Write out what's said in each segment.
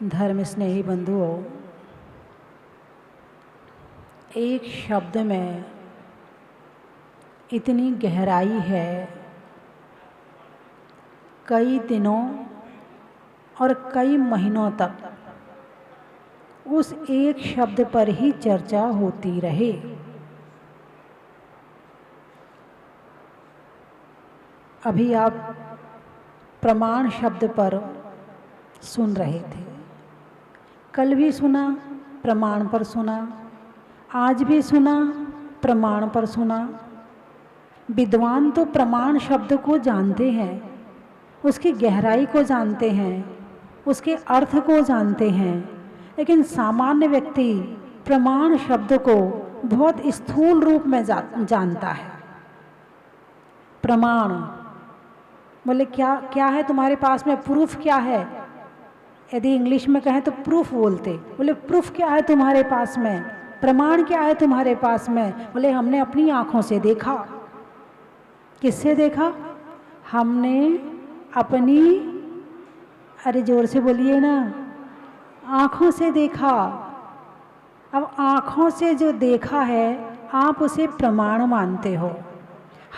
धर्म स्नेही बंधुओं, एक शब्द में इतनी गहराई है। कई दिनों और कई महीनों तक उस एक शब्द पर ही चर्चा होती रहे। अभी आप प्रमाण शब्द पर सुन रहे थे, कल भी सुना, प्रमाण पर सुना, आज भी सुना, प्रमाण पर सुना। विद्वान तो प्रमाण शब्द को जानते हैं, उसकी गहराई को जानते हैं, उसके अर्थ को जानते हैं, लेकिन सामान्य व्यक्ति प्रमाण शब्द को बहुत स्थूल रूप में जानता है। प्रमाण बोले क्या है तुम्हारे पास में, प्रूफ क्या है। यदि इंग्लिश में कहें तो प्रूफ बोलते। बोले प्रूफ क्या है तुम्हारे पास में, प्रमाण क्या है तुम्हारे पास में। बोले हमने अपनी आँखों से देखा। किससे देखा? हमने अपनी, अरे जोर से बोलिए ना, आँखों से देखा। अब आँखों से जो देखा है आप उसे प्रमाण मानते हो।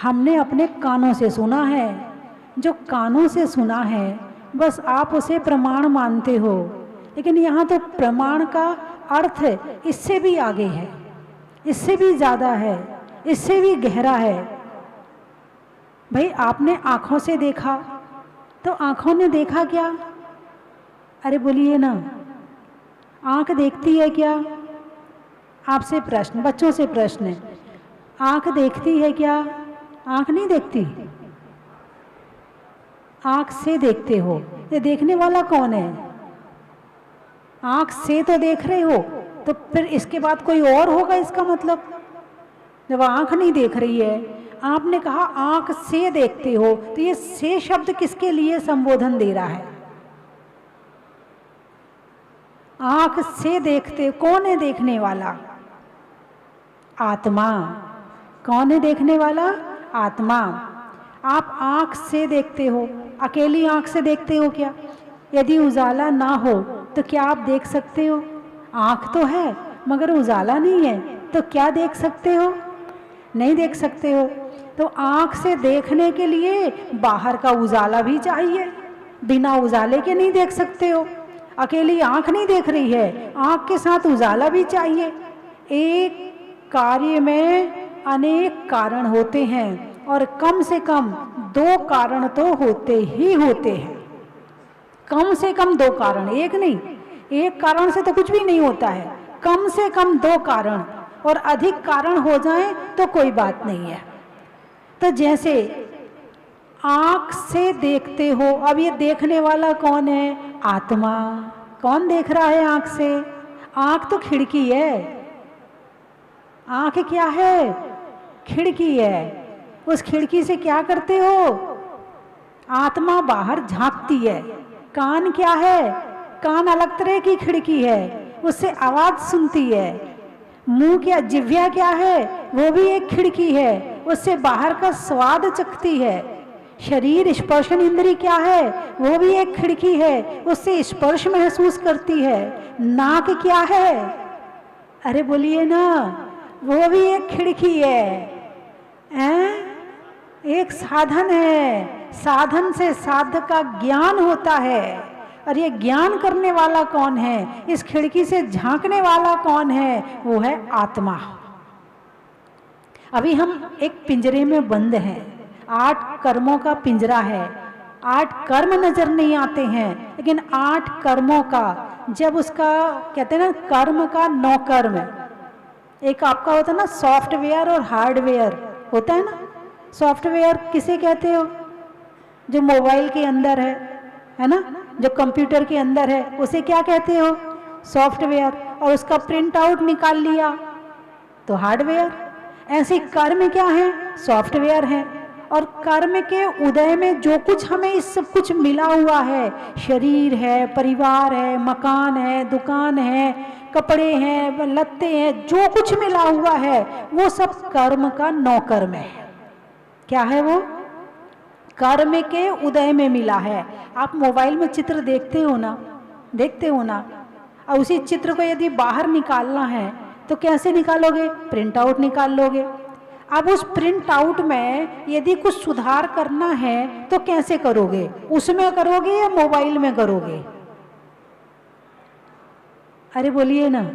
हमने अपने कानों से सुना है, जो कानों से सुना है बस आप उसे प्रमाण मानते हो। लेकिन यहाँ तो प्रमाण का अर्थ इससे भी आगे है, इससे भी ज़्यादा है, इससे भी गहरा है। भाई आपने आँखों से देखा, तो आँखों ने देखा क्या? अरे बोलिए ना, आँख देखती है क्या? आपसे प्रश्न, बच्चों से प्रश्न है, आँख देखती है क्या? आँख नहीं देखती। आँख से देखते हो, ये देखने वाला कौन है? आँख से तो देख रहे हो, तो फिर इसके बाद कोई और होगा इसका मतलब। जब आँख नहीं देख रही है, आपने कहा आँख से देखते हो, तो ये से शब्द किसके लिए संबोधन दे रहा है? आँख से देखते, कौन है देखने वाला? आत्मा। कौन है देखने वाला? आत्मा। आप आँख से देखते हो, अकेली आँख से देखते हो क्या? यदि उजाला ना हो तो क्या आप देख सकते हो? आँख तो है मगर उजाला नहीं है, तो क्या देख सकते हो? नहीं देख सकते हो। तो आँख से देखने के लिए बाहर का उजाला भी चाहिए, बिना उजाले के नहीं देख सकते हो। अकेली आँख नहीं देख रही है, आँख के साथ उजाला भी चाहिए। एक कार्य में अनेक कारण होते हैं और कम से कम दो कारण तो होते ही होते हैं। कम से कम दो कारण, एक नहीं। एक कारण से तो कुछ भी नहीं होता है, कम से कम दो कारण, और अधिक कारण हो जाए तो कोई बात नहीं है। तो जैसे आँख से देखते हो, अब ये देखने वाला कौन है? आत्मा। कौन देख रहा है आँख से? आँख तो खिड़की है। आँख क्या है? खिड़की है। उस खिड़की से क्या करते हो? आत्मा बाहर झांकती है। कान क्या है? कान अलग तरह की खिड़की है, उससे आवाज सुनती है। मुंह क्या, जिह्वा क्या है? वो भी एक खिड़की है, उससे बाहर का स्वाद चखती है। शरीर स्पर्शन इंद्री क्या है? वो भी एक खिड़की है, उससे स्पर्श महसूस करती है। नाक क्या है? अरे बोलिए ना, वो भी एक खिड़की है। एक साधन है, साधन से साध्य का ज्ञान होता है। और ये ज्ञान करने वाला कौन है? इस खिड़की से झांकने वाला कौन है? वो है आत्मा। अभी हम एक पिंजरे में बंद हैं, 8 कर्मों का पिंजरा है। 8 कर्म नजर नहीं आते हैं, लेकिन 8 कर्मों का, जब उसका कहते हैं ना, कर्म का 9 कर्म। एक आपका होता है ना सॉफ्टवेयर और हार्डवेयर होता है ना। सॉफ्टवेयर किसे कहते हो? जो मोबाइल के अंदर है ना, जो कंप्यूटर के अंदर है, उसे क्या कहते हो? सॉफ्टवेयर। और उसका प्रिंट आउट निकाल लिया तो हार्डवेयर। ऐसे कर्म क्या है? सॉफ्टवेयर है। और कर्म के उदय में जो कुछ हमें इस सब कुछ मिला हुआ है, शरीर है, परिवार है, मकान है, दुकान है, कपड़े हैं, लत्ते हैं, जो कुछ मिला हुआ है, वो सब कर्म का 9 कर्म है। क्या है वो? कर्म के उदय में मिला है। आप मोबाइल में चित्र देखते हो ना, देखते हो ना, और उसी चित्र को यदि बाहर निकालना है तो कैसे निकालोगे? प्रिंट आउट निकाल लोगे। अब उस प्रिंट आउट में यदि कुछ सुधार करना है तो कैसे करोगे? उसमें करोगे या मोबाइल में करोगे? अरे बोलिए ना।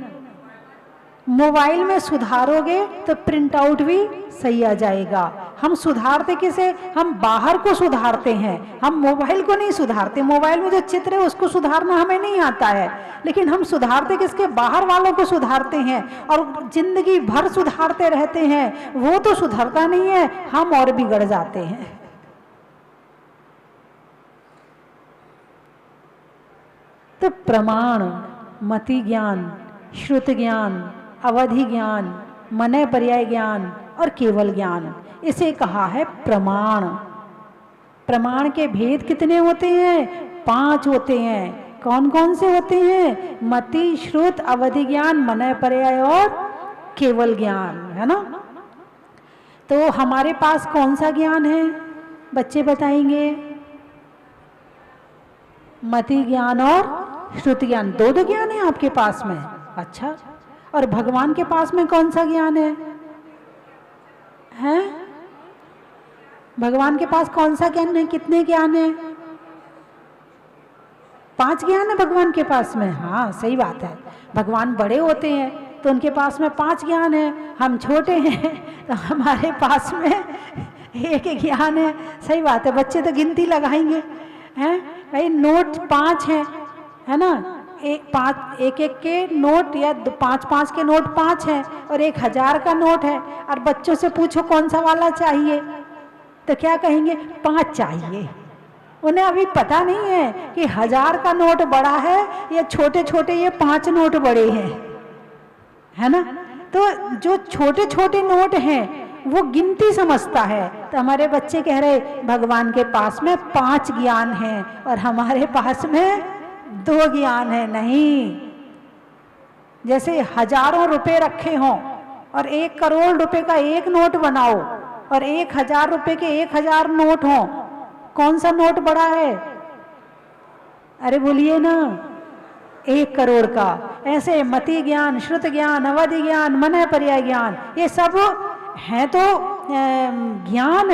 मोबाइल में सुधारोगे तो प्रिंट आउट भी सही आ जाएगा। हम सुधारते किसे? हम बाहर को सुधारते हैं, हम मोबाइल को नहीं सुधारते। मोबाइल में जो चित्र है उसको सुधारना हमें नहीं आता है, लेकिन हम सुधारते किसके? बाहर वालों को सुधारते हैं, और जिंदगी भर सुधारते रहते हैं। वो तो सुधरता नहीं है, हम और बिगड़ जाते हैं। तो प्रमाण, मति ज्ञान, श्रुत ज्ञान, अवधि ज्ञान, मनय पर्याय ज्ञान और केवल ज्ञान, इसे कहा है प्रमाण। प्रमाण के भेद कितने होते हैं? 5 होते हैं। कौन कौन से होते हैं? मति, श्रुत, अवधि ज्ञान, मनय पर्याय और केवल ज्ञान, है ना। तो हमारे पास कौन सा ज्ञान है? बच्चे बताएंगे। मति ज्ञान और श्रुति ज्ञान, दो ज्ञान है आपके पास में। अच्छा, और भगवान के पास में कौन सा ज्ञान है? हैं? भगवान के पास कौन सा ज्ञान है? कितने ज्ञान है? 5 ज्ञान है भगवान के पास में। हाँ, सही बात है। भगवान बड़े होते हैं तो उनके पास में 5 ज्ञान है। हम छोटे हैं तो हमारे पास में 1 ज्ञान है। सही बात है। बच्चे तो गिनती लगाएंगे, हैं भाई, नोट 5 हैं, है ना। एक एक के नोट या 5 के नोट 5 हैं, और 1000 का नोट है। और बच्चों से पूछो कौन सा वाला चाहिए तो क्या कहेंगे? 5 चाहिए। उन्हें अभी पता नहीं है कि 1000 का नोट बड़ा है या छोटे छोटे ये 5 नोट बड़े हैं, है ना। तो जो छोटे छोटे नोट हैं वो गिनती समझता है। तो हमारे बच्चे कह रहे भगवान के पास में 5 ज्ञान हैं और हमारे पास में 2 ज्ञान है। नहीं, जैसे हजारों रुपए रखे हों और 1 करोड़ रुपए का एक नोट बनाओ और 1000 रुपए के 1000 नोट हों, कौन सा नोट बड़ा है? अरे बोलिए ना, 1 करोड़ का। ऐसे मति ज्ञान, श्रुत ज्ञान, अवधि ज्ञान, मनय पर्याय ज्ञान, ये सब हैं तो ज्ञान,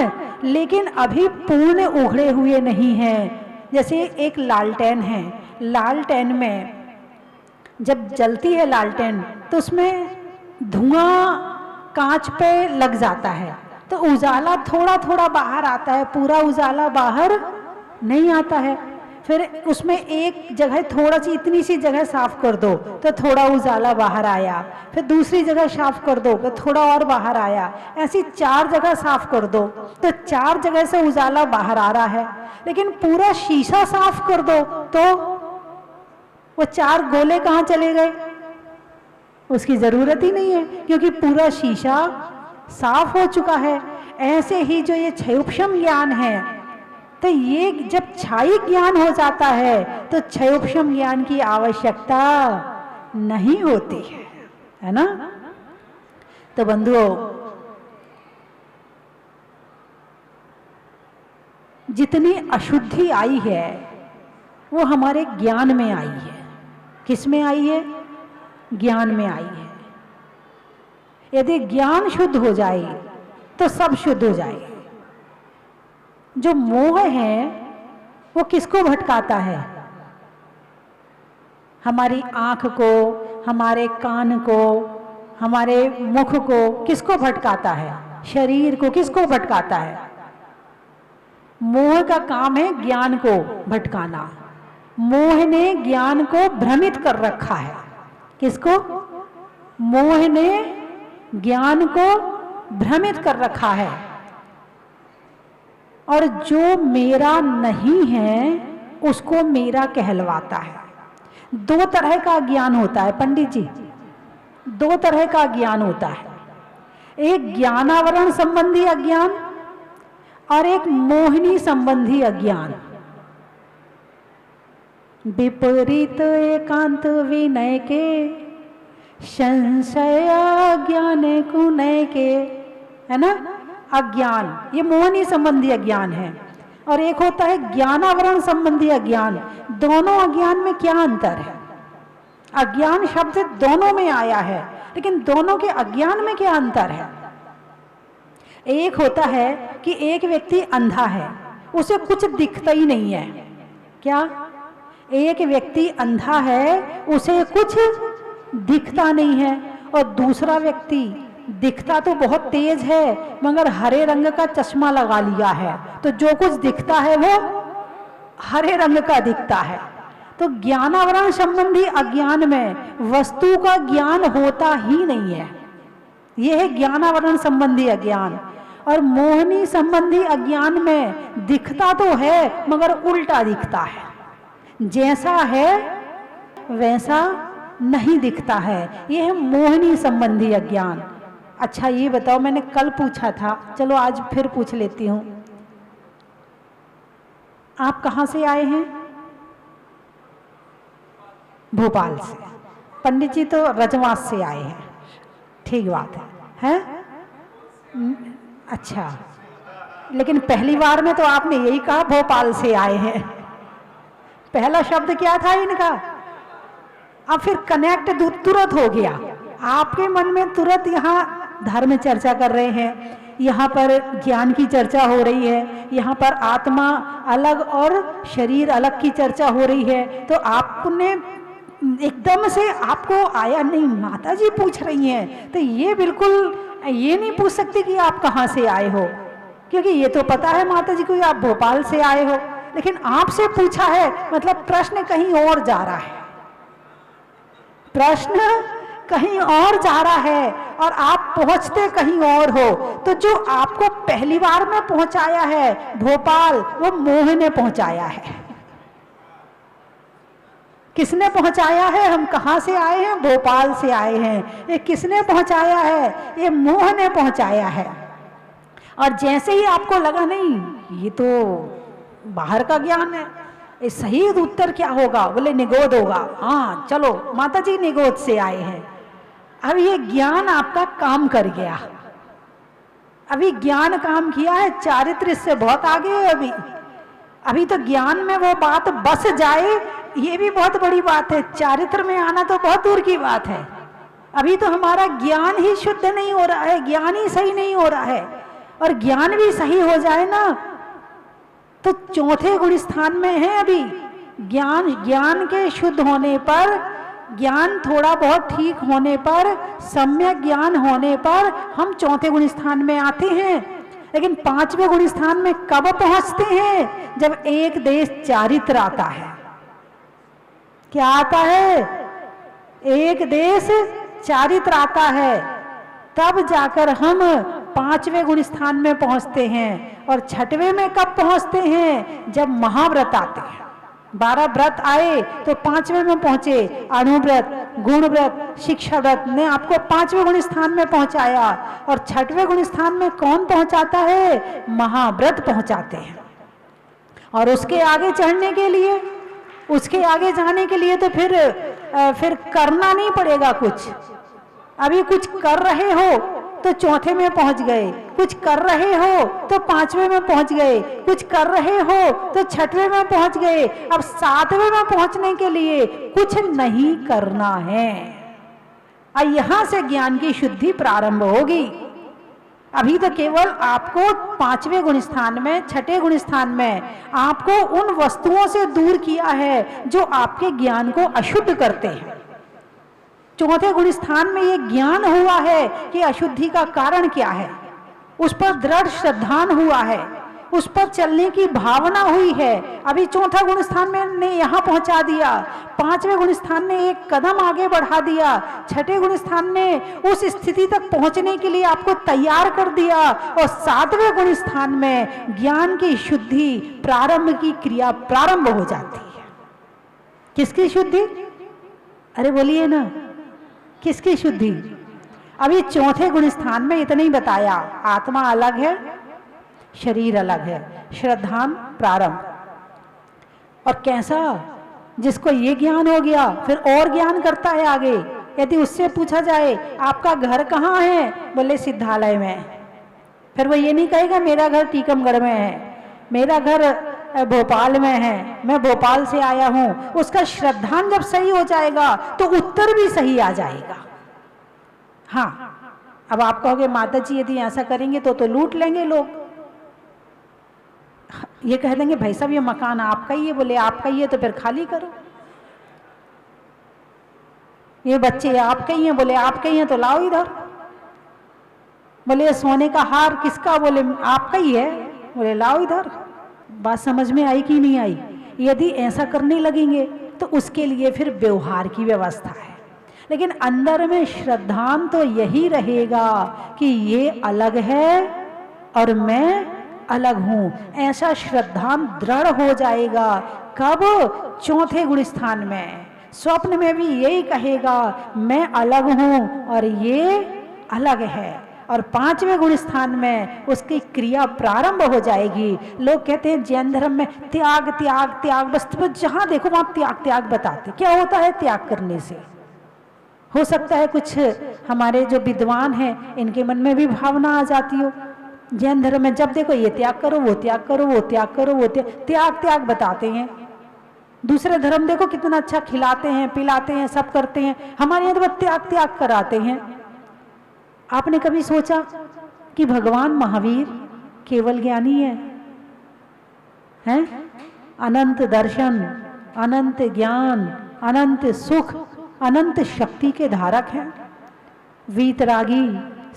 लेकिन अभी पूर्ण उघड़े हुए नहीं हैं। जैसे एक लालटेन है, लालटेन में जब जलती है लालटेन तो उसमें धुआं कांच पे लग जाता है, तो उजाला थोड़ा थोड़ा बाहर आता है, पूरा उजाला बाहर नहीं आता है। फिर उसमें एक जगह थोड़ा सी, इतनी सी जगह साफ कर दो तो थोड़ा उजाला बाहर आया, फिर दूसरी जगह साफ कर दो तो थोड़ा और बाहर आया, ऐसी 4 जगह साफ कर दो तो 4 जगह से उजाला बाहर आ रहा है। लेकिन पूरा शीशा साफ कर दो तो वो 4 गोले कहाँ चले गए? उसकी जरूरत ही नहीं है, क्योंकि पूरा शीशा साफ हो चुका है। ऐसे ही जो ये क्षयोपशम ज्ञान है, तो ये जब छाई ज्ञान हो जाता है तो क्षयोपशम ज्ञान की आवश्यकता नहीं होती है ना। तो बंधुओं, जितनी अशुद्धि आई है वो हमारे ज्ञान में आई है। किस में आई है? ज्ञान में आई है। यदि ज्ञान शुद्ध हो जाए तो सब शुद्ध हो जाए। जो मोह है वो किसको भटकाता है? हमारी आंख को, हमारे कान को, हमारे मुख को किसको भटकाता है? शरीर को किसको भटकाता है? मोह का काम है ज्ञान को भटकाना। मोह ने ज्ञान को भ्रमित कर रखा है। किसको? मोह ने ज्ञान को भ्रमित कर रखा है। और जो मेरा नहीं है उसको मेरा कहलवाता है। 2 तरह का ज्ञान होता है पंडित जी, 2 तरह का ज्ञान होता है। एक ज्ञानावरण संबंधी अज्ञान और एक मोहिनी संबंधी अज्ञान। विपरीत एकांत विनय के, संशय ज्ञान कुनय के, है ना। अज्ञान, ये मोहनी संबंधी अज्ञान है, और एक होता है ज्ञानावरण संबंधी अज्ञान। दोनों अज्ञान में क्या अंतर है? अज्ञान शब्द दोनों में आया है, लेकिन दोनों के अज्ञान में क्या अंतर है? एक होता है कि एक व्यक्ति अंधा है, उसे कुछ दिखता ही नहीं है। क्या? एक व्यक्ति अंधा है, उसे कुछ दिखता नहीं है, और दूसरा व्यक्ति दिखता तो बहुत तेज है मगर हरे रंग का चश्मा लगा लिया है, तो जो कुछ दिखता है वो हरे रंग का दिखता है। तो ज्ञानावरण संबंधी अज्ञान में वस्तु का ज्ञान होता ही नहीं है, यह है ज्ञानावरण संबंधी अज्ञान। और मोहनी संबंधी अज्ञान में दिखता तो है मगर उल्टा दिखता है, जैसा है वैसा नहीं दिखता है, यह है मोहनी संबंधी अज्ञान। अच्छा ये बताओ, मैंने कल पूछा था, चलो आज फिर पूछ लेती हूँ, आप कहाँ से आए हैं? भोपाल से। पंडित जी तो रजवास से आए हैं, ठीक बात है, हैं? अच्छा, लेकिन पहली बार में तो आपने यही कहा भोपाल से आए हैं, पहला शब्द क्या था इनका? अब फिर कनेक्ट तुरंत हो गया आपके मन में, तुरंत यहाँ धर्म चर्चा कर रहे हैं, यहाँ पर ज्ञान की चर्चा हो रही है, यहाँ पर आत्मा अलग और शरीर अलग की चर्चा हो रही है, तो आपने एकदम से आपको आया नहीं, माता जी पूछ रही हैं, तो ये बिल्कुल ये नहीं पूछ सकती कि आप कहाँ से आए हो, क्योंकि ये तो पता है माता जी को आप भोपाल से आए हो, लेकिन आपसे पूछा है मतलब प्रश्न कहीं और जा रहा है, प्रश्न कहीं और जा रहा है और आप पहुंचते कहीं और हो। तो जो आपको पहली बार में पहुंचाया है भोपाल, वो मोह ने पहुंचाया है। किसने पहुंचाया है? हम कहाँ से आए हैं? भोपाल से आए हैं। ये किसने पहुंचाया है? ये मोह ने पहुंचाया है। और जैसे ही आपको लगा नहीं ये तो बाहर का ज्ञान है, ये सही उत्तर क्या होगा? बोले निगोद होगा। हाँ चलो माता जी निगोद से आए हैं। अब ये ज्ञान आपका काम कर गया, अभी ज्ञान काम किया है, चारित्र इससे बहुत आगे है। अभी तो ज्ञान में वो बात बस जाए ये भी बहुत बड़ी बात है, चारित्र में आना तो बहुत दूर की बात है। अभी तो हमारा ज्ञान ही शुद्ध नहीं हो रहा है, ज्ञान ही सही नहीं हो रहा है। और ज्ञान भी सही हो जाए ना तो चौथे गुण स्थान में है अभी ज्ञान। ज्ञान के शुद्ध होने पर, ज्ञान थोड़ा बहुत ठीक होने पर, सम्यक ज्ञान होने पर हम चौथे गुण स्थान में आते हैं। लेकिन पांचवें गुण स्थान में कब पहुंचते हैं? जब एक देश चारित्र आता है। क्या आता है? एक देश चारित्र आता है, तब जाकर हम पांचवें गुण स्थान में पहुंचते हैं। और छठवें में कब पहुंचते हैं? जब महाव्रत आते हैं। 12 व्रत आए तो पांचवें में पहुंचे। अणुव्रत, गुणव्रत, शिक्षा व्रत ने आपको पांचवें गुण स्थान में पहुंचाया। और छठवें गुण स्थान में कौन पहुंचाता है? महाव्रत पहुंचाते हैं। और उसके आगे चढ़ने के लिए, उसके आगे जाने के लिए तो फिर करना नहीं पड़ेगा कुछ। अभी कुछ कर रहे हो तो चौथे में पहुंच गए, कुछ कर रहे हो तो पांचवें में पहुंच गए, कुछ कर रहे हो तो छठवें में पहुंच गए। अब सातवें में पहुंचने के लिए कुछ नहीं करना है। और यहां से ज्ञान की शुद्धि प्रारंभ होगी। अभी तो केवल आपको पांचवें गुण स्थान में, छठे गुण स्थान में आपको उन वस्तुओं से दूर किया है जो आपके ज्ञान को अशुद्ध करते हैं। चौथे गुण स्थान में ये ज्ञान हुआ है कि अशुद्धि का कारण क्या है, उस पर दृढ़ श्रद्धान हुआ है, उस पर चलने की भावना हुई है। अभी चौथा गुण स्थान में ने यहाँ पहुंचा दिया, पांचवें गुण स्थान ने एक कदम आगे बढ़ा दिया, छठे गुण स्थान ने उस स्थिति तक पहुंचने के लिए आपको तैयार कर दिया। और सातवें गुण स्थान में ज्ञान की शुद्धि प्रारंभ की क्रिया प्रारंभ हो जाती है। किसकी शुद्धि? अरे बोलिए ना, किसकी शुद्धि? अभी चौथे गुण स्थान में इतना ही बताया, आत्मा अलग है, शरीर अलग है, श्रद्धान प्रारंभ। और कैसा? जिसको ये ज्ञान हो गया फिर और ज्ञान करता है आगे। यदि उससे पूछा जाए आपका घर कहाँ है, बोले सिद्धालय में, फिर वो ये नहीं कहेगा मेरा घर टीकमगढ़ में है, मेरा घर भोपाल में है, मैं भोपाल से आया हूं। उसका श्रद्धांत जब सही हो जाएगा तो उत्तर भी सही आ जाएगा। हाँ, अब आप कहोगे माता जी यदि ऐसा करेंगे तो लूट लेंगे लोग, ये कह देंगे भाई साहब ये मकान आपका ही है, बोले आपका ही है तो फिर खाली करो। ये बच्चे आपके ही हैं, बोले आपके ही हैं तो लाओ इधर। बोले सोने का हार किसका, बोले आपका ही है, बोले लाओ इधर। बात समझ में आई कि नहीं आई? यदि ऐसा करने लगेंगे तो उसके लिए फिर व्यवहार की व्यवस्था है, लेकिन अंदर में श्रद्धांत तो यही रहेगा कि ये अलग है और मैं अलग हूं। ऐसा श्रद्धांत दृढ़ हो जाएगा। कब? चौथे गुण स्थान में। स्वप्न में भी यही कहेगा मैं अलग हूं और ये अलग है। और पांचवें गुण स्थान में उसकी क्रिया प्रारंभ हो जाएगी। लोग कहते हैं जैन धर्म में त्याग त्याग त्याग, बस जहां देखो वहां त्याग त्याग बताते। क्या होता है त्याग करने से? हो सकता है कुछ हमारे जो विद्वान हैं इनके मन में भी भावना आ जाती हो। जैन धर्म में जब देखो ये त्याग करो, वो त्याग करो, वो त्याग करो, वो त्याग त्याग बताते हैं। दूसरे धर्म देखो कितना अच्छा खिलाते हैं, पिलाते हैं, सब करते हैं। हमारे यहाँ तो बस त्याग त्याग कराते हैं। आपने कभी सोचा कि भगवान महावीर केवल ज्ञानी है? हैं? अनंत दर्शन, अनंत ज्ञान, अनंत सुख, अनंत शक्ति के धारक हैं। वीतरागी,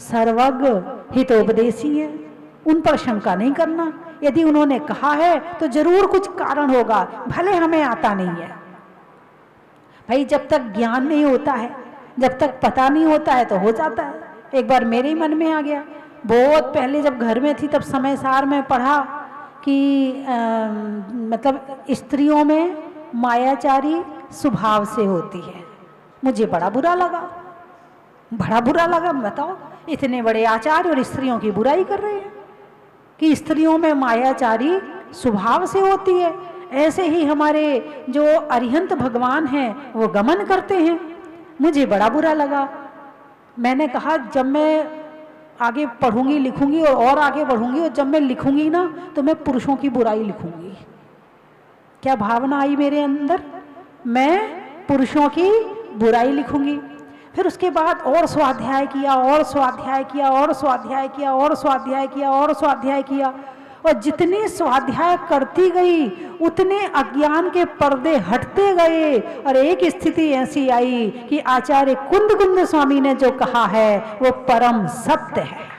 सर्वज्ञ, हितोपदेशी हैं। उन पर शंका नहीं करना। यदि उन्होंने कहा है तो जरूर कुछ कारण होगा, भले हमें आता नहीं है। भाई जब तक ज्ञान नहीं होता है, जब तक पता नहीं होता है तो हो जाता है। एक बार मेरे ही मन में आ गया, बहुत पहले जब घर में थी तब समय सार में पढ़ा कि मतलब स्त्रियों में मायाचारी स्वभाव से होती है। मुझे बड़ा बुरा लगा, बड़ा बुरा लगा। बताओ, इतने बड़े आचार्य और स्त्रियों की बुराई कर रहे हैं कि स्त्रियों में मायाचारी स्वभाव से होती है। ऐसे ही हमारे जो अरिहंत भगवान हैं वो गमन करते हैं। मुझे बड़ा बुरा लगा। मैंने कहा जब मैं आगे पढ़ूंगी लिखूंगी और आगे बढ़ूंगी, और जब मैं लिखूंगी ना तो मैं पुरुषों की बुराई लिखूंगी। क्या भावना आई मेरे अंदर? मैं पुरुषों की बुराई लिखूंगी। फिर उसके बाद और स्वाध्याय किया, और स्वाध्याय किया, और स्वाध्याय किया, और स्वाध्याय किया, और स्वाध्याय किया। और जितने स्वाध्याय करती गई उतने अज्ञान के पर्दे हटते गए। और एक स्थिति ऐसी आई कि आचार्य कुंद स्वामी ने जो कहा है वो परम सत्य है।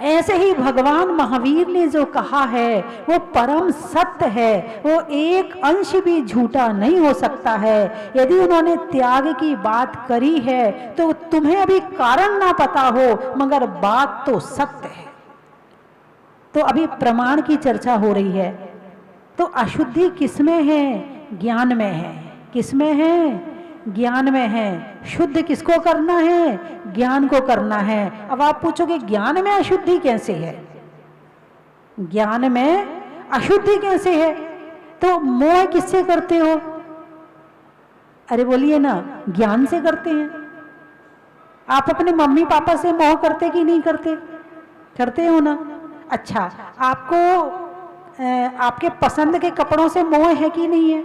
ऐसे ही भगवान महावीर ने जो कहा है वो परम सत्य है। वो एक अंश भी झूठा नहीं हो सकता है। यदि उन्होंने त्याग की बात करी है तो तुम्हें अभी कारण ना पता हो, मगर बात तो सत्य है। तो अभी प्रमाण की चर्चा हो रही है। तो अशुद्धि किसमें है? ज्ञान में है। किसमें है? ज्ञान में है। शुद्ध किसको करना है? ज्ञान को करना है। अब आप पूछोगे ज्ञान में अशुद्धि कैसे है? ज्ञान में अशुद्धि कैसे है? तो मोह किससे करते हो? अरे बोलिए ना, ज्ञान से करते हैं। आप अपने मम्मी पापा से मोह करते कि नहीं करते? करते हो ना। अच्छा, आपको आपके पसंद के कपड़ों से मोह है कि नहीं है?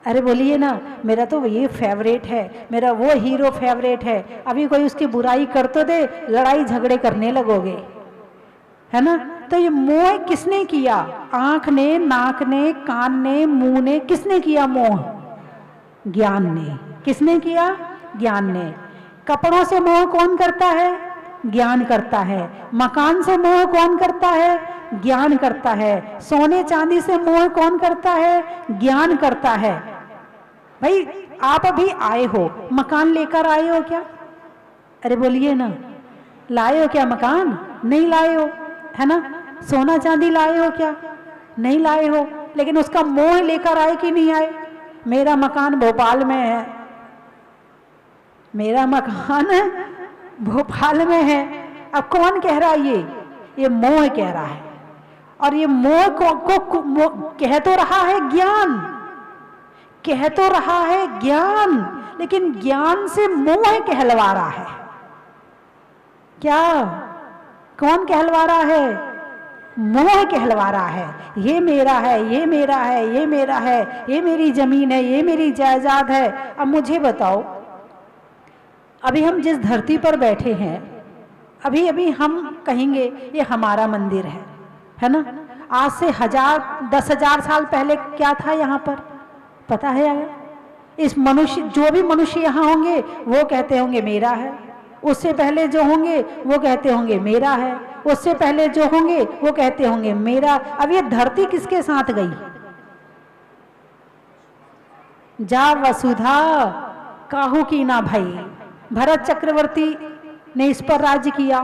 अरे बोलिए ना, मेरा तो ये फेवरेट है, मेरा वो हीरो फेवरेट है। अभी कोई उसकी बुराई कर तो दे, लड़ाई झगड़े करने लगोगे, है ना। तो ये मोह किसने किया? आंख ने, नाक ने, कान ने, मुंह ने, किसने किया मोह? ज्ञान ने। किसने किया? ज्ञान ने। कपड़ों से मोह कौन करता है? ज्ञान करता है। मकान से मोह कौन करता है? ज्ञान करता है। सोने चांदी से मोह कौन करता है? ज्ञान करता है। भाई आप अभी आए हो, मकान लेकर आए हो क्या? अरे बोलिए ना, लाए हो क्या मकान? नहीं लाए हो, है ना। सोना चांदी लाए हो क्या? नहीं लाए हो, लेकिन उसका मोह लेकर आए कि नहीं आए? मेरा मकान भोपाल में है, मेरा मकान भोपाल में है। अब कौन कह रहा है? ये मोह कह रहा है। और ये मोह को कह तो रहा है ज्ञान, कह तो रहा है ज्ञान। लेकिन ज्ञान से मोह कहलवा रहा है। क्या? कौन कहलवा रहा है? मोह कहलवा रहा है। ये मेरा है, ये मेरा है, ये मेरा है, ये मेरी जमीन है, ये मेरी जायदाद है। अब मुझे बताओ, अभी हम जिस धरती पर बैठे हैं, अभी अभी हम कहेंगे ये हमारा मंदिर है ना? आज से 10,000 साल पहले क्या था यहाँ पर, पता है? इस मनुष्य, जो भी मनुष्य यहाँ होंगे वो कहते होंगे मेरा है। उससे पहले जो होंगे वो कहते होंगे मेरा है। उससे पहले जो होंगे वो कहते होंगे मेरा। अब ये धरती किसके साथ गई? जा वसुधा काहू की ना भाई। भरत चक्रवर्ती ने इस पर राज्य किया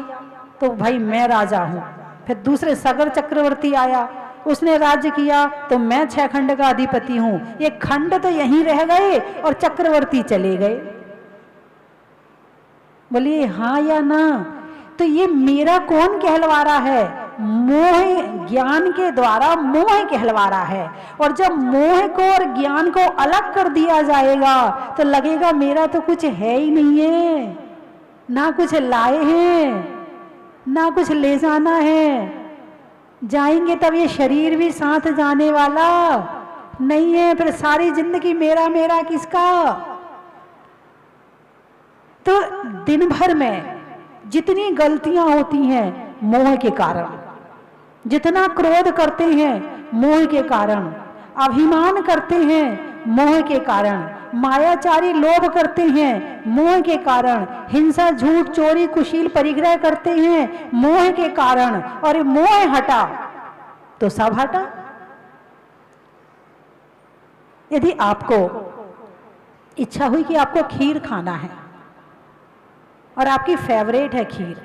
तो भाई मैं राजा हूं। फिर दूसरे सगर चक्रवर्ती आया, उसने राज्य किया तो मैं 6 खंड का अधिपति हूं। ये खंड तो यहीं रह गए और चक्रवर्ती चले गए। बोलिए हाँ या ना? तो ये मेरा कौन कहलवा रहा है? मोह, ज्ञान के द्वारा मोह कहलवा रहा है। और जब मोह को और ज्ञान को अलग कर दिया जाएगा तो लगेगा मेरा तो कुछ है ही नहीं है, ना कुछ लाए हैं, ना कुछ ले जाना है। जाएंगे तब ये शरीर भी साथ जाने वाला नहीं है। फिर सारी जिंदगी मेरा मेरा किसका? तो दिन भर में जितनी गलतियां होती हैं मोह के कारण, जितना क्रोध करते हैं मोह के कारण, अभिमान करते हैं मोह के कारण, मायाचारी लोभ करते हैं मोह के कारण, हिंसा, झूठ, चोरी, कुशील, परिग्रह करते हैं मोह के कारण। और मोह हटा तो सब हटा। यदि आपको इच्छा हुई कि आपको खीर खाना है और आपकी फेवरेट है खीर,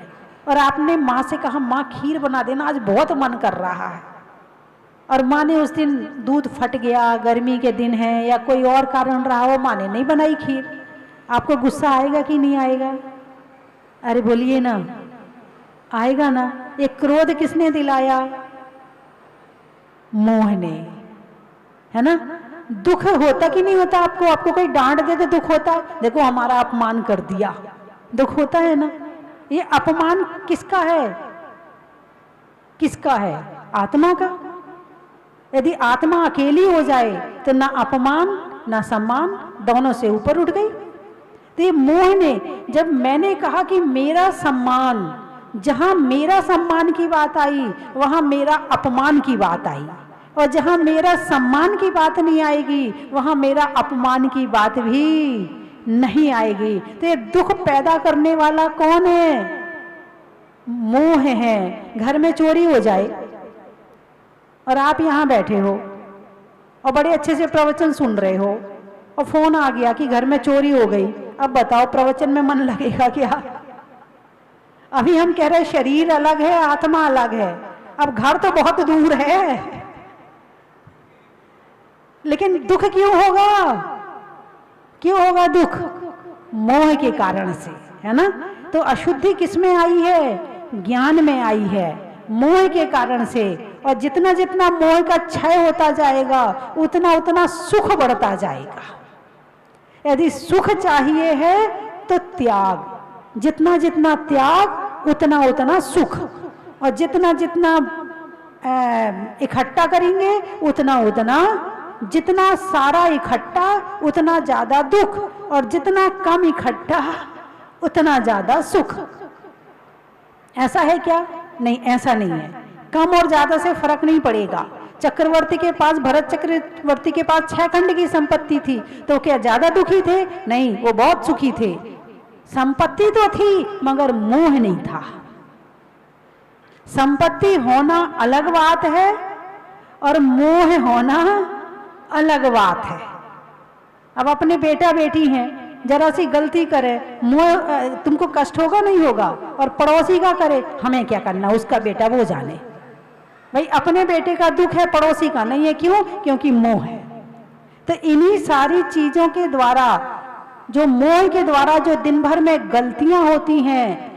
और आपने माँ से कहा माँ खीर बना देना, आज बहुत मन कर रहा है, और माँ ने उस दिन दूध फट गया, गर्मी के दिन है या कोई और कारण रहा हो, माँ ने नहीं बनाई खीर, आपको गुस्सा आएगा कि नहीं आएगा? अरे बोलिए ना, आएगा ना। ये क्रोध किसने दिलाया? मोह ने, है ना? दुख होता कि नहीं होता आपको? आपको कोई डांट दे तो दुख होता? देखो हमारा अपमान कर दिया, दुख होता है ना? ये अपमान किसका है? किसका है? आत्मा का। यदि आत्मा अकेली हो जाए तो ना अपमान ना सम्मान, दोनों से ऊपर उठ गई। तो ये मोह ने, जब मैंने कहा कि मेरा सम्मान, जहां मेरा सम्मान की बात आई वहां मेरा अपमान की बात आई, और जहां मेरा सम्मान की बात नहीं आएगी वहां मेरा अपमान की बात भी नहीं आएगी। तो ये दुख पैदा करने वाला कौन है? मोह है। घर में चोरी हो जाए और आप यहाँ बैठे हो और बड़े अच्छे से प्रवचन सुन रहे हो और फोन आ गया कि घर में चोरी हो गई, अब बताओ प्रवचन में मन लगेगा क्या? अभी हम कह रहे शरीर अलग है, आत्मा अलग है, अब घर तो बहुत दूर है, लेकिन दुख क्यों होगा? क्यों होगा दुख? मोह के कारण से, है ना? तो अशुद्धि किस में आई है? ज्ञान में आई है, मोह के कारण से। और जितना जितना मोह का क्षय होता जाएगा उतना उतना सुख बढ़ता जाएगा। यदि सुख चाहिए है तो त्याग, जितना जितना त्याग उतना उतना सुख, और जितना जितना इकट्ठा करेंगे उतना उतना, जितना सारा इकट्ठा उतना ज्यादा दुख, और जितना कम इकट्ठा उतना ज्यादा सुख। ऐसा है क्या? नहीं, ऐसा नहीं है। कम और ज्यादा से फर्क नहीं पड़ेगा। चक्रवर्ती के पास, भरत चक्रवर्ती के पास 6 खंड की संपत्ति थी तो क्या ज्यादा दुखी थे? नहीं, वो बहुत सुखी थे। संपत्ति तो थी मगर मोह नहीं था। संपत्ति होना अलग बात है और मोह होना अलग बात है। अब अपने बेटा बेटी हैं, जरा सी गलती करे, मोह, तुमको कष्ट होगा नहीं होगा? और पड़ोसी का करे, हमें क्या करना, उसका बेटा वो जाने। भाई अपने बेटे का दुख है, पड़ोसी का नहीं है। क्यों? क्योंकि मोह है। तो इन्हीं सारी चीजों के द्वारा, जो मोह के द्वारा जो दिन भर में गलतियां होती हैं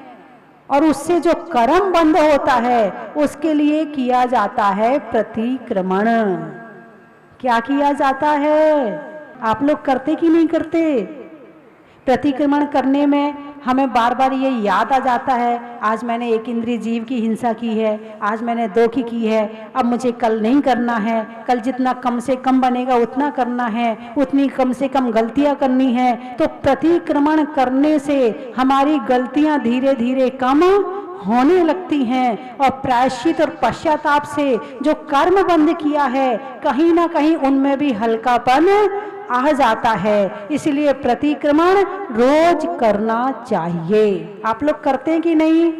और उससे जो कर्म बंद होता है, उसके लिए किया जाता है प्रतिक्रमण। क्या किया जाता है? आप लोग करते कि नहीं करते? प्रतिक्रमण करने में हमें बार बार ये याद आ जाता है, आज मैंने एक इंद्रिय जीव की हिंसा की है, आज मैंने 2 की है, अब मुझे कल नहीं करना है, कल जितना कम से कम बनेगा उतना करना है, उतनी कम से कम गलतियां करनी है। तो प्रतिक्रमण करने से हमारी गलतियां धीरे धीरे कम होने लगती हैं और प्रायश्चित और पश्चाताप से जो कर्म बंद किया है कहीं ना कहीं उनमें भी हल्कापन आ जाता है। इसलिए प्रतिक्रमण रोज करना चाहिए। आप लोग करते हैं कि नहीं?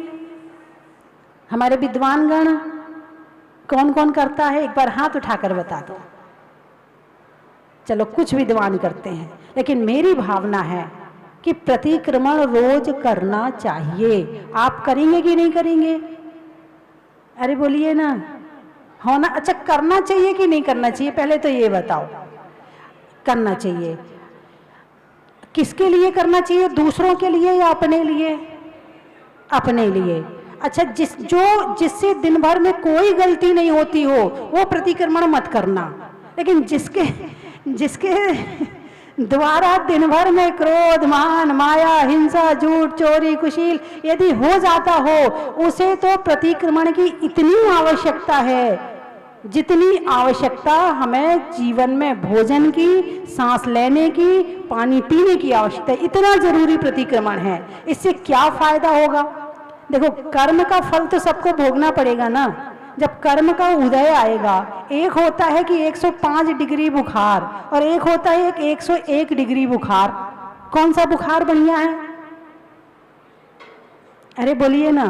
हमारे विद्वान गण कौन कौन करता है, एक बार हाथ उठाकर बता दो। चलो कुछ विद्वान करते हैं, लेकिन मेरी भावना है कि प्रतिक्रमण रोज करना चाहिए। आप करेंगे कि नहीं करेंगे? अरे बोलिए ना, होना अच्छा करना चाहिए कि नहीं करना चाहिए? पहले तो ये बताओ। करना चाहिए। किसके लिए करना चाहिए? दूसरों के लिए या अपने लिए? अपने लिए। अच्छा, जिससे दिन भर में कोई गलती नहीं होती हो वो प्रतिक्रमण मत करना, लेकिन जिसके द्वारा दिन भर में क्रोध, मान, माया, हिंसा, झूठ, चोरी, कुशील यदि हो जाता हो, उसे तो प्रतिक्रमण की इतनी आवश्यकता है जितनी आवश्यकता हमें जीवन में भोजन की, सांस लेने की, पानी पीने की आवश्यकता है। इतना जरूरी प्रतिक्रमण है। इससे क्या फायदा होगा? देखो, कर्म का फल तो सबको भोगना पड़ेगा ना। जब कर्म का उदय आएगा, एक होता है कि 105 डिग्री बुखार और एक होता है 101 डिग्री बुखार। कौन सा बुखार बढ़िया है? अरे बोलिए ना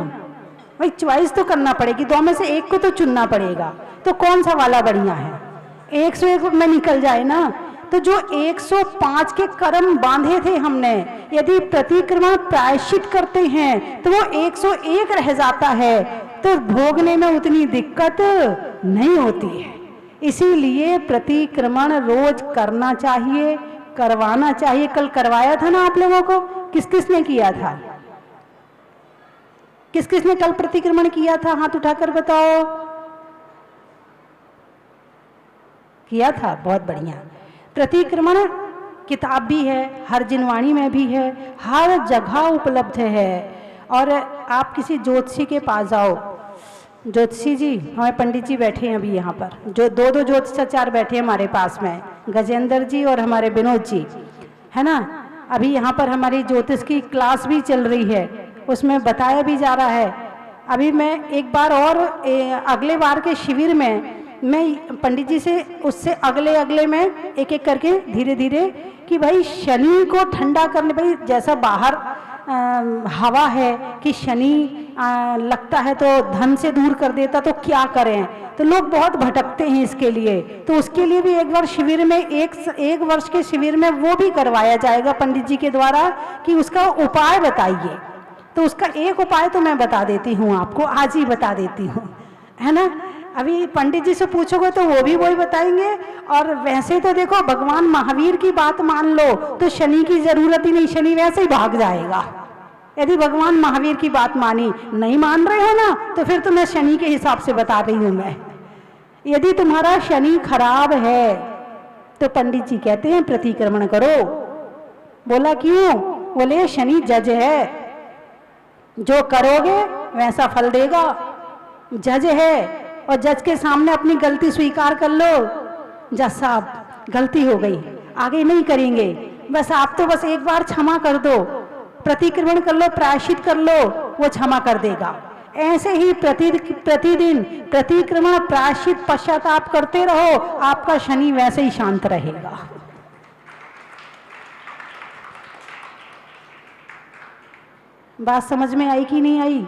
भाई, चॉइस तो करना पड़ेगी, 2 में से एक को तो चुनना पड़ेगा। तो कौन सा वाला बढ़िया है? 101 में निकल जाए ना। तो जो 105 के कर्म बांधे थे हमने, यदि प्रतिक्रमण प्रायश्चित करते हैं तो वो 101 रह जाता है, तो भोगने में उतनी दिक्कत नहीं होती है। इसीलिए प्रतिक्रमण रोज करना चाहिए, करवाना चाहिए। कल करवाया था ना आप लोगों को? किस किस ने किया था? किस किस ने कल प्रतिक्रमण किया था? हाथ उठाकर बताओ। किया था? बहुत बढ़िया। प्रतिक्रमण किताब भी है, हर जिनवाणी में भी है, हर जगह उपलब्ध है। और आप किसी ज्योतिषी के पास जाओ, ज्योतिषी जी, हमारे पंडित जी बैठे हैं अभी यहाँ पर, जो 2 ज्योतिषाचार्य बैठे हैं हमारे पास में, गजेंद्र जी और हमारे विनोद जी, है ना। अभी यहाँ पर हमारी ज्योतिष की क्लास भी चल रही है, उसमें बताया भी जा रहा है। अभी मैं एक बार और अगले बार के शिविर में मैं पंडित जी से उससे अगले में एक एक करके धीरे धीरे कि भाई शनि को ठंडा करने, भाई जैसा बाहर हवा है कि शनि लगता है तो धन से दूर कर देता, तो क्या करें? तो लोग बहुत भटकते हैं इसके लिए। तो उसके लिए भी एक बार शिविर में, एक वर्ष के शिविर में वो भी करवाया जाएगा पंडित जी के द्वारा कि उसका उपाय बताइए। तो उसका एक उपाय तो मैं बता देती हूँ आपको, आज ही बता देती हूँ, है ना। अभी पंडित जी से पूछोगे तो वो भी वही बताएंगे। और वैसे तो देखो, भगवान महावीर की बात मान लो तो शनि की जरूरत ही नहीं, शनि वैसे ही भाग जाएगा। यदि भगवान महावीर की बात मानी, नहीं मान रहे हो ना, तो फिर तो मैं शनि के हिसाब से बता रही हूँ मैं। यदि तुम्हारा शनि खराब है तो पंडित जी कहते हैं प्रतिक्रमण करो। बोला क्यों? बोले शनि जज है, जो करोगे वैसा फल देगा। जज है और जज के सामने अपनी गलती स्वीकार कर लो। जज साहब गलती हो गई, आगे नहीं करेंगे, बस आप तो बस एक बार क्षमा कर दो, प्रतिक्रमण कर लो, प्रायश्चित कर लो, वो क्षमा कर देगा। ऐसे ही प्रतिदिन प्रतिक्रमण, प्रायश्चित, पश्चाताप करते रहो, आपका शनि वैसे ही शांत रहेगा। बात समझ में आई कि नहीं आई?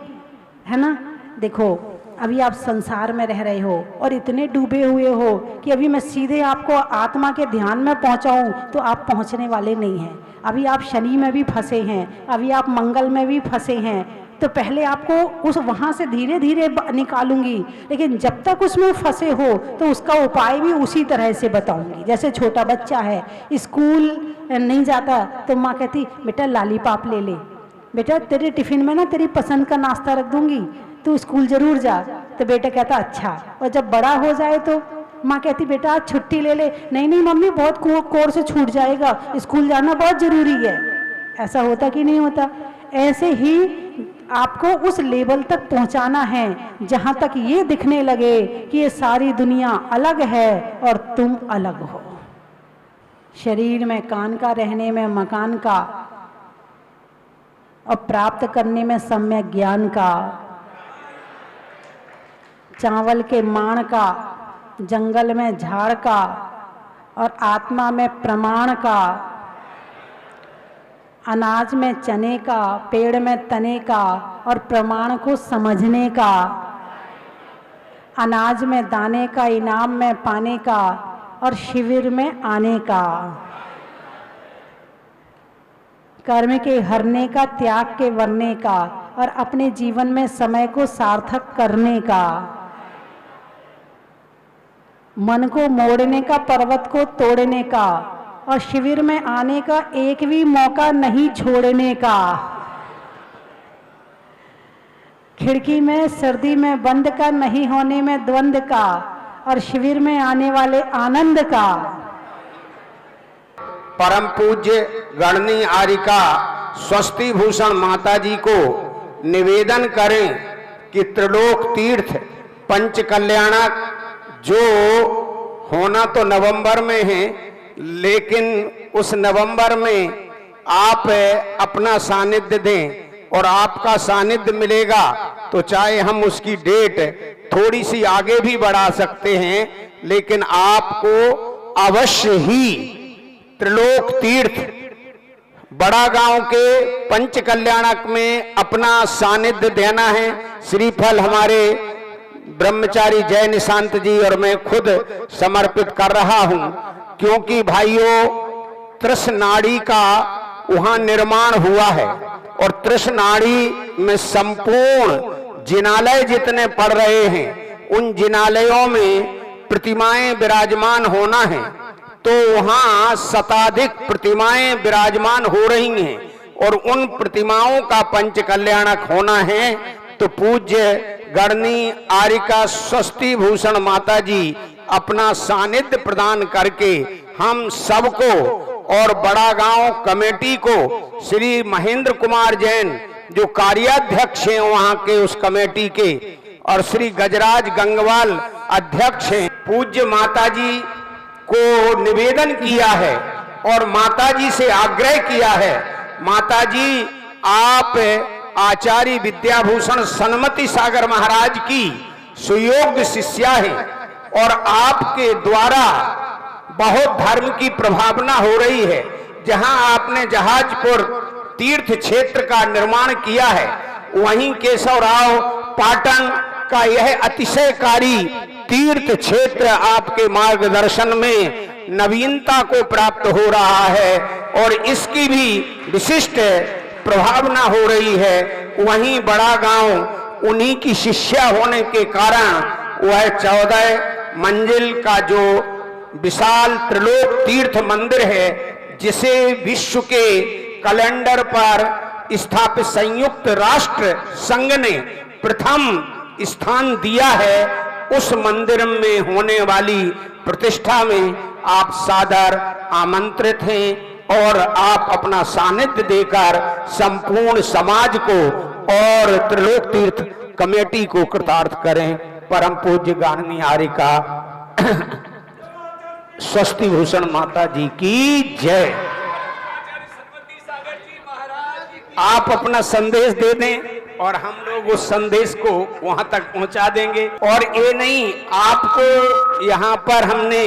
है ना। देखो, अभी आप संसार में रह रहे हो और इतने डूबे हुए हो कि अभी मैं सीधे आपको आत्मा के ध्यान में पहुंचाऊं तो आप पहुंचने वाले नहीं हैं। अभी आप शनि में भी फंसे हैं, अभी आप मंगल में भी फंसे हैं। तो पहले आपको उस वहाँ से धीरे धीरे निकालूंगी, लेकिन जब तक उसमें फंसे हो तो उसका उपाय भी उसी तरह से बताऊंगी। जैसे छोटा बच्चा है, स्कूल नहीं जाता तो माँ कहती बेटा लॉलीपॉप ले ले, बेटा तेरे टिफिन में ना तेरी पसंद का नाश्ता रख दूंगी, तू स्कूल जरूर जा। तो बेटा कहता अच्छा। और जब बड़ा हो जाए तो माँ कहती बेटा आज छुट्टी ले ले। नहीं नहीं मम्मी, बहुत कोर्स छूट जाएगा, स्कूल जाना बहुत जरूरी है। ऐसा होता कि नहीं होता? ऐसे ही आपको उस लेवल तक पहुंचाना है जहां तक ये दिखने लगे कि ये सारी दुनिया अलग है और तुम अलग हो। शरीर में कान का, रहने में मकान का, और प्राप्त करने में सम्यक ज्ञान का, चावल के माण का, जंगल में झाड़ का, और आत्मा में प्रमाण का, अनाज में चने का, पेड़ में तने का, और प्रमाण को समझने का, अनाज में दाने का, इनाम में पाने का, और शिविर में आने का, कर्म के हरने का, त्याग के वरने का, और अपने जीवन में समय को सार्थक करने का, मन को मोड़ने का, पर्वत को तोड़ने का, और शिविर में आने का एक भी मौका नहीं छोड़ने का, खिड़की में सर्दी में बंद का, नहीं होने में द्वंद का, और शिविर में आने वाले आनंद का। परम पूज्य गणनी आरिका स्वस्ति भूषण माता जी को निवेदन करें कि त्रिलोक तीर्थ पंच कल्याणक जो होना तो नवंबर में है, लेकिन उस नवंबर में आप अपना सानिध्य दें और आपका सानिध्य मिलेगा तो चाहे हम उसकी डेट थोड़ी सी आगे भी बढ़ा सकते हैं, लेकिन आपको अवश्य ही त्रिलोक तीर्थ बड़ा गांव के पंच कल्याणक में अपना सानिध्य देना है। श्रीफल हमारे ब्रह्मचारी जय निशांत जी और मैं खुद समर्पित कर रहा हूं, क्योंकि भाइयों तृष्णाड़ी का वहां निर्माण हुआ है और तृष्णाड़ी में संपूर्ण जिनालय जितने पड़ रहे हैं उन जिनालयों में प्रतिमाएं विराजमान होना है, तो वहां शताधिक प्रतिमाएं विराजमान हो रही हैं और उन प्रतिमाओं का पंच कल्याणक होना है। तो पूज्य गणनी आरिका स्वस्ति भूषण माता जी अपना सानिध्य प्रदान करके हम सबको और बड़ा गांव कमेटी को, श्री महेंद्र कुमार जैन जो कार्याध्यक्ष हैं वहां के उस कमेटी के, और श्री गजराज गंगवाल अध्यक्ष हैं, पूज्य माता जी को निवेदन किया है और माता जी से आग्रह किया है, माता जी आप आचार्य विद्याभूषण सन्मति सागर महाराज की सुयोग्य शिष्या हैं और आपके द्वारा बहुत धर्म की प्रभावना हो रही है। जहां आपने जहाजपुर तीर्थ क्षेत्र का निर्माण किया है, वहीं केशवराव पाटन का यह अतिशयकारी तीर्थ क्षेत्र आपके मार्गदर्शन में नवीनता को प्राप्त हो रहा है और इसकी भी विशिष्ट प्रभावना हो रही है। वहीं बड़ा गांव उन्हीं की शिष्या होने के कारण वह 14 मंजिल का जो विशाल त्रिलोक तीर्थ मंदिर है, जिसे विश्व के कैलेंडर पर स्थापित संयुक्त राष्ट्र संघ ने प्रथम स्थान दिया है, उस मंदिर में होने वाली प्रतिष्ठा में आप सादर आमंत्रित हैं और आप अपना सानिध्य देकर संपूर्ण समाज को और त्रिलोक तीर्थ कमेटी को कृतार्थ करें। परम पूज्य गणनी आरिका स्वस्ति भूषण माता जी की जय। आप अपना संदेश दे दें और हम लोग उस संदेश को वहां तक पहुंचा देंगे। और ये नहीं, आपको यहाँ पर हमने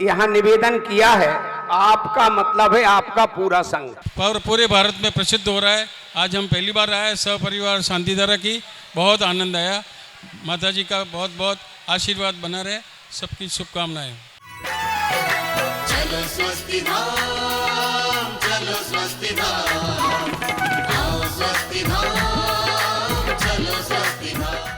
यहाँ निवेदन किया है, आपका मतलब है आपका पूरा संघ और पूरे भारत में प्रसिद्ध हो रहा है। आज हम पहली बार आए सपरिवार शांतिधारा की, बहुत आनंद आया। माता जी का बहुत बहुत आशीर्वाद बना रहे, सबकी शुभकामनाएं। चलो स्वस्ति धाम, चलो स्वस्ति धाम, आओ स्वस्ति धाम, चलो स्वस्ति धाम।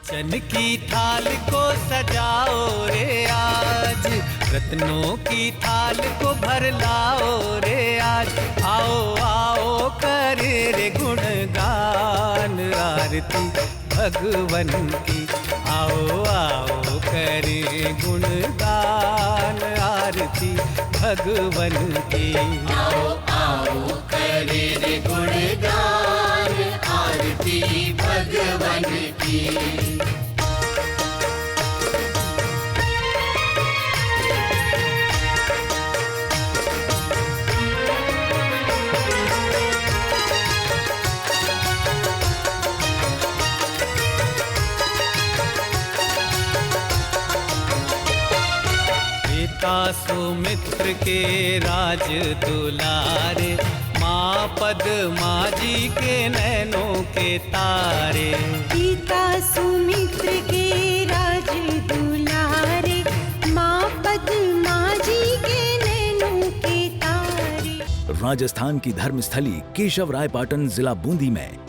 चन की थाल को सजाओ रे आज, रत्नों की थाल को भर लाओ रे आज। आओ आओ करे रे गुणगान आरती भगवन की। आओ आओ करे गुणगान आरती आरती भगवन की। आओ आओ करे रे गुणगान आरती भगवन की। पिता सुमित्र के राज दुलारे, माँ पद्मा जी के नैनों के तारे। पिता सुमित्र के राज दुलारे, माँ पद्मा जी के नैनों के तारे। राजस्थान की धर्मस्थली केशवरायपाटन जिला बूंदी में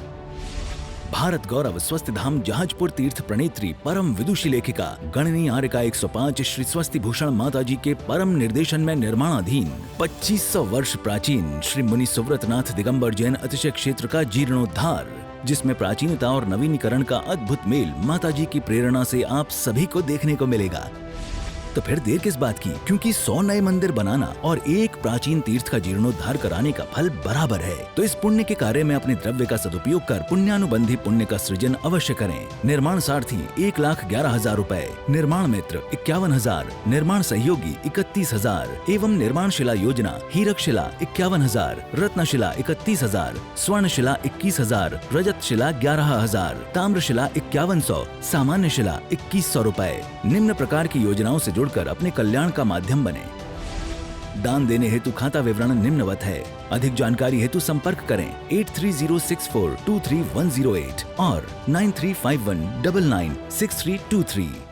भारत गौरव स्वस्ति धाम जहाजपुर तीर्थ प्रणेत्री परम विदुषी लेखिका गणनी आर्यका 105 श्री स्वस्ति भूषण माता जी के परम निर्देशन में निर्माणाधीन 2500 वर्ष प्राचीन श्री मुनि सुव्रतनाथ दिगंबर जैन अतिशय क्षेत्र का जीर्णोद्धार, जिसमें प्राचीनता और नवीनीकरण का अद्भुत मेल माता जी की प्रेरणा से आप सभी को देखने को मिलेगा। तो फिर देर किस बात की, क्योंकि 100 नए मंदिर बनाना और एक प्राचीन तीर्थ का जीर्णोद्धार कराने का फल बराबर है। तो इस पुण्य के कार्य में अपने द्रव्य का सदुपयोग कर पुण्यानुबंधी पुण्य का सृजन अवश्य करें। निर्माण सारथी 1,11,000 रुपए, निर्माण मित्र 51,000, निर्माण सहयोगी 31,000 एवं निर्माण शिला योजना हीरक शिला 51,000, रत्न शिला 31,000, स्वर्ण शिला 21,000, रजत शिला 11,000, ताम्र शिला 5100, सामान्य शिला 2100 रुपए। निम्न प्रकार की योजनाओं से जुड़कर अपने कल्याण का माध्यम बने। दान देने हेतु खाता विवरण निम्नवत है। अधिक जानकारी हेतु संपर्क करें 8306423108 और 9351996323।